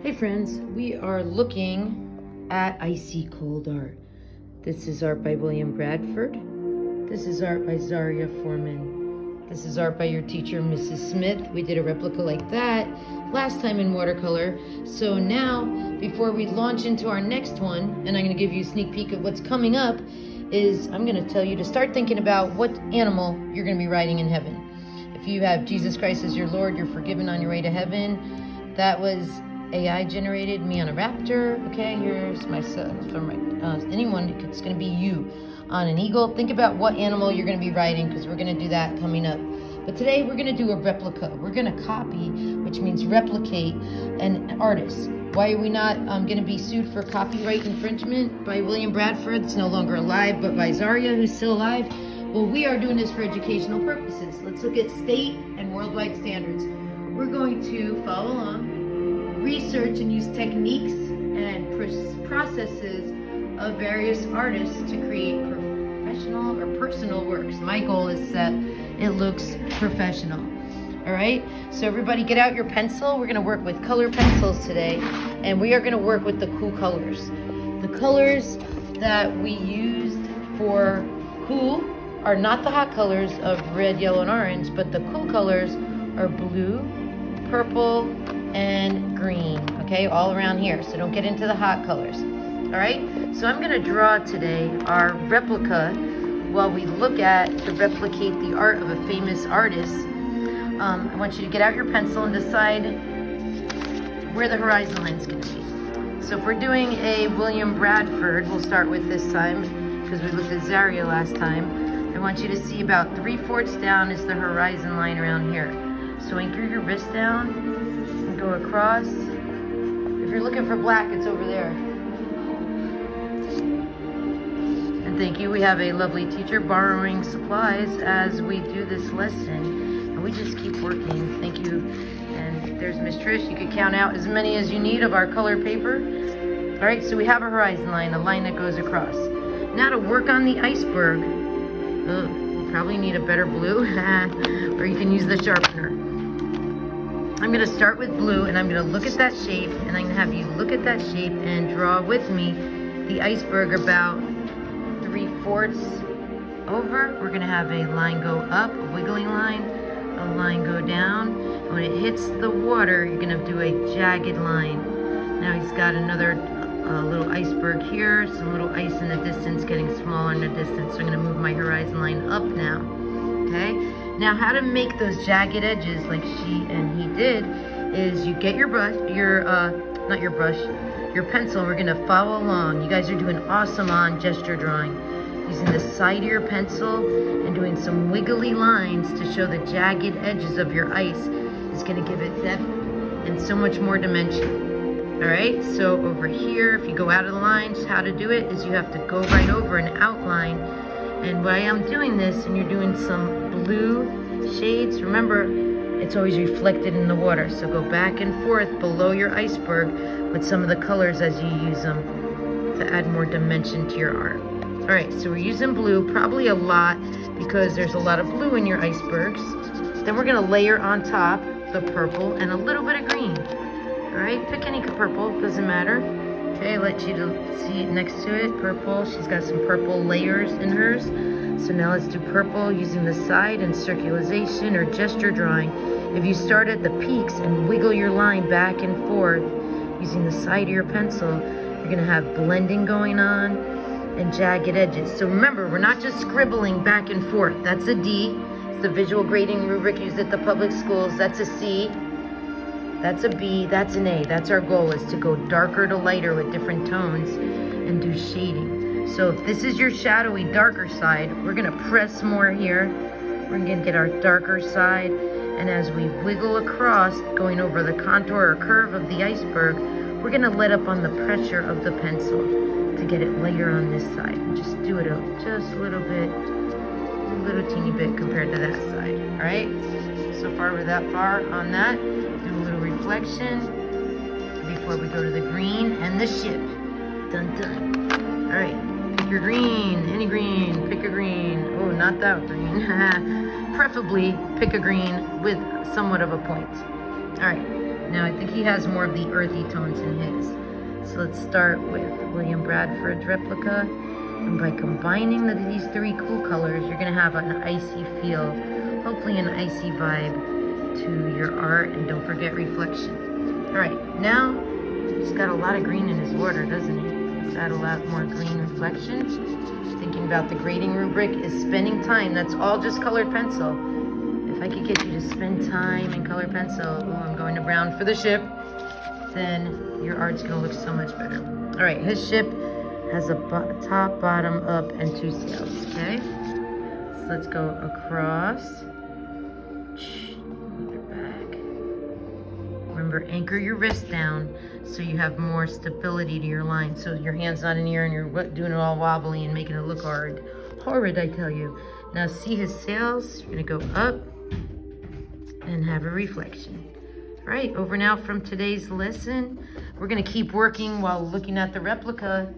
Hey friends, we are looking at icy cold art. This is art by William Bradford. This is art by Zaria Foreman. This is art by your teacher, Mrs. Smith. We did a replica like that last time in watercolor. So now, before we launch into our next one, and I'm going to give you a sneak peek of what's coming up, is I'm going to tell you to start thinking about what animal you're going to be riding in heaven. If you have Jesus Christ as your Lord, you're forgiven on your way to heaven. That was AI generated, me on a raptor. Okay, here's myself from anyone. It's going to be you on an eagle. Think about what animal you're going to be riding, because we're going to do that coming up. But today we're going to do a replica. We're going to copy, which means replicate, an artist. Why are we not going to be sued for copyright infringement by William Bradford? It's no longer alive, but by Zaria, who's still alive. Well, we are doing this for educational purposes. Let's look at state and worldwide standards. We're going to follow along, research and use techniques and processes of various artists to create professional or personal works. My goal is that it looks professional. All right, so everybody get out your pencil. We're going to work with color pencils today, and we are going to work with the cool colors. The colors that we used for cool are not the hot colors of red, yellow, and orange, but the cool colors are blue, purple, and green, okay, all around here. So don't get into the hot colors. All right, so I'm going to draw today our replica while we look at to replicate the art of a famous artist. I want you to get out your pencil and decide where the horizon line is going to be. So if we're doing a William Bradford, we'll start with this time because we looked at Zaria last time. I want you to see about 3/4 down is the horizon line around here. So anchor your wrist down and go across. If you're looking for black, it's over there. And thank you. We have a lovely teacher borrowing supplies as we do this lesson. And we just keep working. Thank you. And there's Miss Trish. You could count out as many as you need of our colored paper. All right, so we have a horizon line, a line that goes across. Now to work on the iceberg. You probably need a better blue, or you can use the sharpener. I'm going to start with blue, and I'm going to look at that shape, and I'm going to have you look at that shape and draw with me the iceberg about 3/4 over. We're going to have a line go up, a wiggling line, a line go down. And when it hits the water, you're going to do a jagged line. Now he's got another little iceberg here, some little ice in the distance, getting smaller in the distance. So I'm going to move my horizon line up now. Okay? Now how to make those jagged edges like she and he did is you get your brush, your pencil, and we're going to follow along. You guys are doing awesome on gesture drawing. Using the side of your pencil and doing some wiggly lines to show the jagged edges of your ice is going to give it depth and so much more dimension. All right, so over here, if you go out of the lines, how to do it is you have to go right over and outline. And while I'm doing this, and you're doing some blue shades, remember, it's always reflected in the water. So go back and forth below your iceberg with some of the colors as you use them to add more dimension to your art. All right, so we're using blue, probably a lot because there's a lot of blue in your icebergs. Then we're gonna layer on top the purple and a little bit of green. All right, pick any purple, doesn't matter. Okay, I'll let you see it next to it, purple. She's got some purple layers in hers. So now let's do purple using the side and circularization or gesture drawing. If you start at the peaks and wiggle your line back and forth using the side of your pencil, you're gonna have blending going on and jagged edges. So remember, we're not just scribbling back and forth. That's a D. It's the visual grading rubric used at the public schools. That's a C. That's a B, that's an A. That's our goal, is to go darker to lighter with different tones and do shading. So if this is your shadowy, darker side, we're gonna press more here. We're gonna get our darker side. And as we wiggle across, going over the contour or curve of the iceberg, we're gonna let up on the pressure of the pencil to get it lighter on this side. And just do it just a little bit, a little teeny bit compared to that side, all right? So far we're that far on that. Do a little reflection before we go to the green and the ship. Dun dun. All right, pick your green, any green, pick a green. Oh, not that green. Preferably pick a green with somewhat of a point. All right, Now I think he has more of the earthy tones in his. So let's start with William Bradford's replica. And by combining these three cool colors, you're gonna have an icy feel, hopefully an icy vibe to your art. And don't forget reflection. All right, now he's got a lot of green in his water, doesn't he? Let's add a lot more green reflection. Thinking about the grading rubric is spending time. That's all just colored pencil. If I could get you to spend time in colored pencil, oh, I'm going to brown for the ship, then your art's gonna look so much better. All right, his ship has a top, bottom, up, and 2 sails, okay? So let's go across. Back. Remember, anchor your wrist down so you have more stability to your line, so your hand's not in here and you're doing it all wobbly and making it look hard. Horrid, I tell you. Now see his sails, you're gonna go up and have a reflection. All right, over now from today's lesson. We're gonna keep working while looking at the replica